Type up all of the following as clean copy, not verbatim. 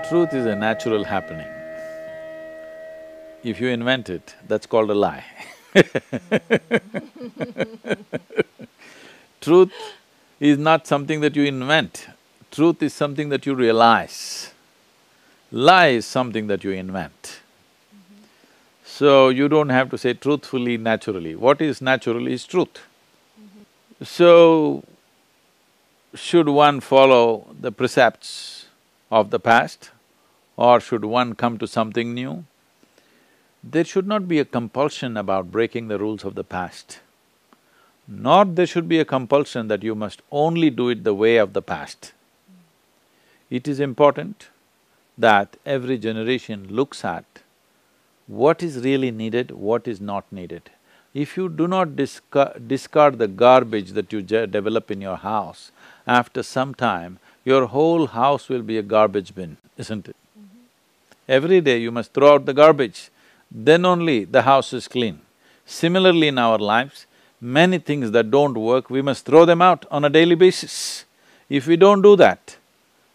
Truth is a natural happening. If you invent it, that's called a lie. Truth is not something that you invent, truth is something that you realize. Lie is something that you invent. So you don't have to say truthfully, naturally. What is natural is truth. So, should one follow the precepts of the past or should one come to something new? There should not be a compulsion about breaking the rules of the past, nor there should be a compulsion that you must only do it the way of the past. It is important that every generation looks at what is really needed, what is not needed. If you do not discard the garbage that you develop in your house, after some time, your whole house will be a garbage bin, isn't it? Every day you must throw out the garbage, then only the house is clean. Similarly in our lives, many things that don't work, we must throw them out on a daily basis. If we don't do that,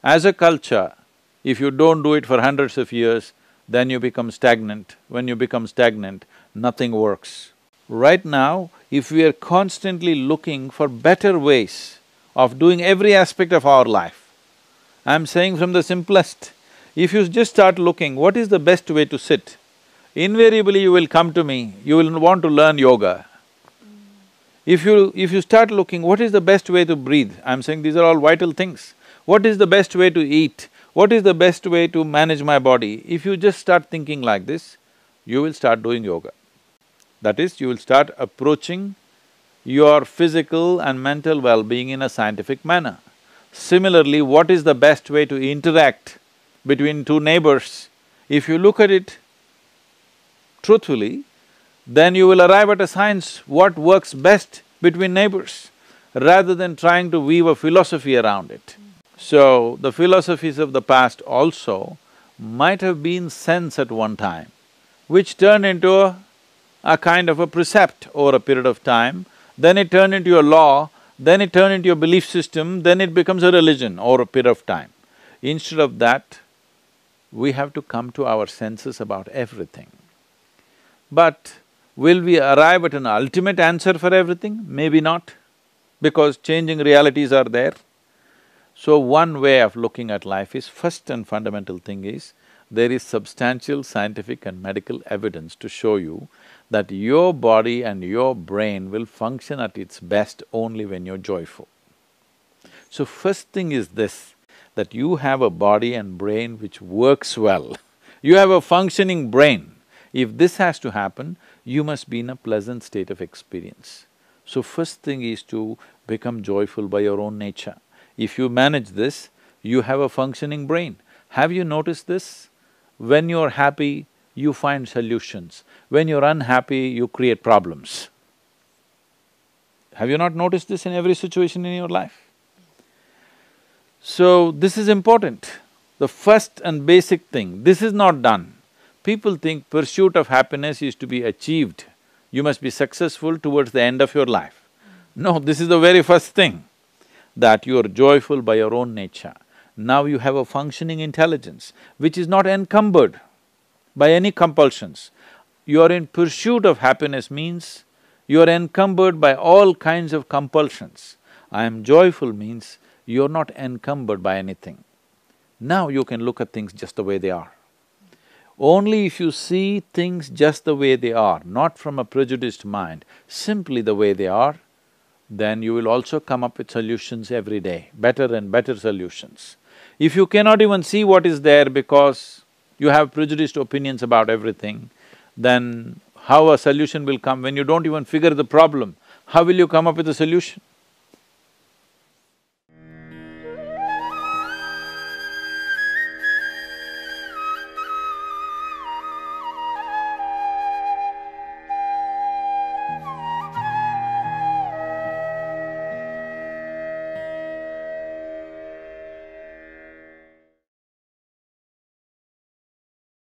as a culture, if you don't do it for hundreds of years, then you become stagnant. When you become stagnant, nothing works. Right now, if we are constantly looking for better ways of doing every aspect of our life, I'm saying from the simplest, if you just start looking, what is the best way to sit? Invariably you will come to me, you will want to learn yoga. If you start looking, what is the best way to breathe? I'm saying these are all vital things. What is the best way to eat? What is the best way to manage my body? If you just start thinking like this, you will start doing yoga. That is, you will start approaching your physical and mental well-being in a scientific manner. Similarly, what is the best way to interact between two neighbors? If you look at it truthfully, then you will arrive at a science what works best between neighbors, rather than trying to weave a philosophy around it. So, the philosophies of the past also might have been sense at one time, which turned into a kind of a precept over a period of time, then it turned into a law, then it turned into a belief system, then it becomes a religion over a period of time. Instead of that, we have to come to our senses about everything. But will we arrive at an ultimate answer for everything? Maybe not, because changing realities are there. So one way of looking at life is, first and fundamental thing is, there is substantial scientific and medical evidence to show you that your body and your brain will function at its best only when you're joyful. So first thing is this, that you have a body and brain which works well. You have a functioning brain. If this has to happen, you must be in a pleasant state of experience. So first thing is to become joyful by your own nature. If you manage this, you have a functioning brain. Have you noticed this? When you're happy, you find solutions. When you're unhappy, you create problems. Have you not noticed this in every situation in your life? So, this is important. The first and basic thing, this is not done. People think pursuit of happiness is to be achieved. You must be successful towards the end of your life. No, this is the very first thing, that you are joyful by your own nature. Now you have a functioning intelligence, which is not encumbered by any compulsions. You are in pursuit of happiness means you are encumbered by all kinds of compulsions. I am joyful means you are not encumbered by anything. Now you can look at things just the way they are. Only if you see things just the way they are, not from a prejudiced mind, simply the way they are, then you will also come up with solutions every day, better and better solutions. If you cannot even see what is there because you have prejudiced opinions about everything, then how a solution will come when you don't even figure the problem? How will you come up with a solution?